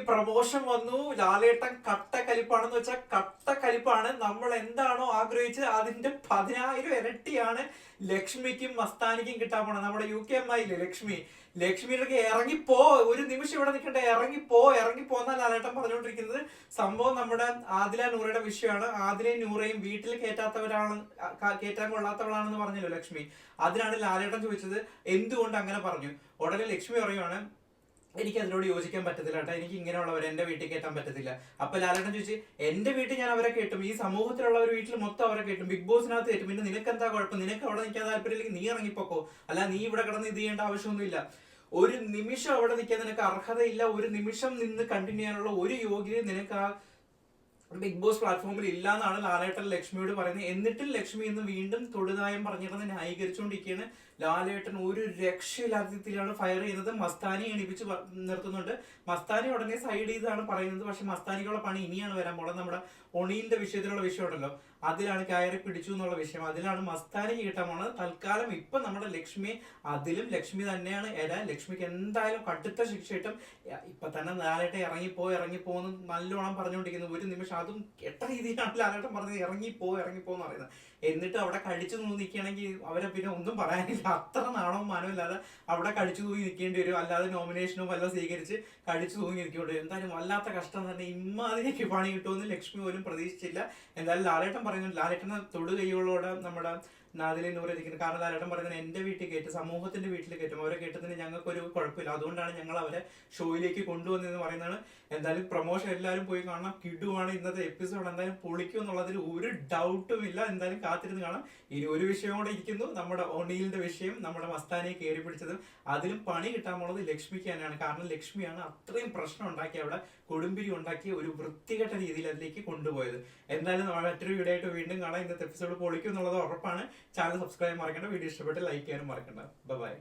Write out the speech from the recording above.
Promotion വന്നു. ലാലേട്ടൻ കട്ട കലിപ്പാണെന്ന് വെച്ചാൽ കട്ട കലിപ്പാണ്. നമ്മൾ എന്താണോ ആഗ്രഹിച്ചത് അതിന്റെ 10,000 ഇരട്ടിയാണ് ലക്ഷ്മിക്കും മസ്താനിക്കും കിട്ടാൻ പോണത്. നമ്മുടെ UK ഇല്ലേ ലക്ഷ്മിയുടെ ഇറങ്ങിപ്പോ, ഒരു നിമിഷം ഇവിടെ നിൽക്കട്ടെ, ഇറങ്ങിപ്പോ എന്നാണ് ലാലേട്ടൻ പറഞ്ഞുകൊണ്ടിരിക്കുന്നത്. സംഭവം നമ്മുടെ ആദില നൂറയുടെ വിഷയമാണ്. ആദിലയും നൂറയും വീട്ടിൽ കയറ്റാൻ കൊള്ളാത്തവളാണെന്ന് പറഞ്ഞല്ലോ ലക്ഷ്മി. അതിനാണ് ലാലേട്ടൻ ചോദിച്ചത് എന്തുകൊണ്ട് അങ്ങനെ പറഞ്ഞു. ഉടനെ ലക്ഷ്മി പറയുവാണ്, എനിക്ക് അതിനോട് യോജിക്കാൻ പറ്റത്തില്ല കേട്ടോ, എനിക്ക് ഇങ്ങനെയുള്ളവരെ എന്റെ വീട്ടിൽ കയറ്റാൻ പറ്റത്തില്ല. അപ്പൊ ലാലേട്ടൻ ചോദിച്ചു, എന്റെ വീട്ടിൽ ഞാൻ അവരെ കയറ്റും, ഈ സമൂഹത്തിലുള്ളവർ വീട്ടിൽ മൊത്തം അവരെ കയറ്റും, ബിഗ് ബോസിനകത്ത് കയറ്റും, പിന്നെ നിനക്ക് എന്താ കുഴപ്പം, നിനക്ക് അവിടെ നിൽക്കാൻ താല്പര്യമില്ലെങ്കിൽ നീ ഇറങ്ങിപ്പോക്കോ, അല്ല നീ ഇവിടെ കിടന്ന് ഇത് ചെയ്യേണ്ട ആവശ്യമൊന്നുമില്ല. ഒരു നിമിഷം അവിടെ നിൽക്കാൻ നിനക്ക് അർഹതയില്ല, ഒരു നിമിഷം നിന്ന് കണ്ടിന്യൂ ചെയ്യാനുള്ള ഒരു യോഗ്യത നിനക്ക് ആ ബിഗ് ബോസ് പ്ലാറ്റ്ഫോമിൽ ഇല്ല എന്നാണ് ലാലേട്ടൻ ലക്ഷ്മിയോട് പറയുന്നത്. എന്നിട്ടും ലക്ഷ്മി ഇന്ന് വീണ്ടും തൊടുതായം പറഞ്ഞിരുന്ന് ന്യായീകരിച്ചുകൊണ്ടിരിക്കുകയാണ്. ലാലേട്ടൻ ഒരു രക്ഷയില്ലാത്ത രീതിയിലാണ് ഫയർ ചെയ്യുന്നത്. മസ്താനി എണിപ്പിച്ച് നിർത്തുന്നുണ്ട്. മസ്താനി ഉടനെ സൈഡ് ചെയ്താണ് പറയുന്നത്. പക്ഷെ മസ്താനിക്കുള്ള പണി ഇനിയാണ് വരാൻ പോകുന്നത്. നമ്മുടെ ഒണിയിന്റെ വിഷയത്തിലുള്ള വിഷയം ഉണ്ടല്ലോ, അതിലാണ് കയറി പിടിച്ചു എന്നുള്ള വിഷയം, അതിലാണ് മസ്താനി കിട്ടാൻ പോണത്. തൽക്കാലം ഇപ്പൊ നമ്മുടെ ലക്ഷ്മി, അതിലും ലക്ഷ്മി തന്നെയാണ് ലക്ഷ്മിക്ക് എന്തായാലും കടുത്ത ശിക്ഷ കിട്ടും. ഇപ്പൊ തന്നെ ലാലേട്ടൻ ഇറങ്ങിപ്പോന്ന് നല്ലോണം പറഞ്ഞുകൊണ്ടിരിക്കുന്നത്. ഒരു നിമിഷം അതും കെട്ട രീതിയിലാണ് ലാലേട്ടൻ പറഞ്ഞത്, ഇറങ്ങിപ്പോ എന്ന് പറയുന്നത്. എന്നിട്ട് അവിടെ കടിച്ചു തൂങ്ങി നിൽക്കുകയാണെങ്കിൽ അവരെ പിന്നെ ഒന്നും പറയാനില്ല. അത്ര നാണവും മാനവും ഇല്ലാതെ അവിടെ കടിച്ചു തൂങ്ങി നിൽക്കേണ്ടി വരും. അല്ലാതെ നോമിനേഷനോ വല്ലതും സ്വീകരിച്ച് കടിച്ചു തൂങ്ങി നിൽക്കേണ്ടി വരും. എന്തായാലും വല്ലാത്ത കഷ്ടം തന്നെ. ഇമ്മാതിരിക്ക് പണി കിട്ടുമെന്ന് ലക്ഷ്മി പോലും പ്രതീക്ഷിച്ചില്ല. എന്തായാലും ലാലേട്ടൻ പറയുന്നുണ്ട്, ലാലേട്ടനെ തൊടു കൈകളോടെ നമ്മുടെ നാദിലെ നൂറ് ഇരിക്കുന്നത്. കാരണം ലാലേട്ടൻ പറയുന്നത് എന്റെ വീട്ടിൽ കയറ്റും, സമൂഹത്തിന്റെ വീട്ടിൽ കയറ്റും, അവരെ കേട്ടതിന് ഞങ്ങൾക്കൊരു കുഴപ്പമില്ല, അതുകൊണ്ടാണ് ഞങ്ങൾ അവരെ ഷോയിലേക്ക് കൊണ്ടുവന്നതെന്ന് പറയുന്നതാണ്. എന്തായാലും പ്രൊമോഷൻ എല്ലാവരും പോയി കാണാം. കിടുവാണ് ഇന്നത്തെ എപ്പിസോഡ്. എന്തായാലും പൊളിക്കും എന്നുള്ളതിൽ ഒരു ഡൗട്ടും ഇല്ല. എന്തായാലും കാത്തിരുന്ന് കാണാം. ഇനി ഒരു വിഷയം കൂടെ ഇരിക്കുന്നു, നമ്മുടെ ഒണിയിലിന്റെ വിഷയം, നമ്മുടെ മസ്താനിയെ കയറി പിടിച്ചതും. അതിലും പണി കിട്ടാൻ പോണത് ലക്ഷ്മിക്ക് തന്നെയാണ്. കാരണം ലക്ഷ്മിയാണ് അത്രയും പ്രശ്നം ഉണ്ടാക്കി, അവിടെ കൊടുമ്പിരി ഉണ്ടാക്കി ഒരു വൃത്തികെട്ട രീതിയിൽ അതിലേക്ക് കൊണ്ടുപോയത്. എന്തായാലും മറ്റൊരു വീഡിയോ ആയിട്ട് വീണ്ടും കാണാം. ഇന്നത്തെ എപ്പിസോഡ് പൊളിക്കും എന്നുള്ളത് ഉറപ്പാണ്. ചാനൽ സബ്സ്ക്രൈബ് മറക്കണ്ട. വീഡിയോ ഇഷ്ടപ്പെട്ട് ലൈക്ക് ചെയ്യാനും മറക്കണ്ട. ബൈ.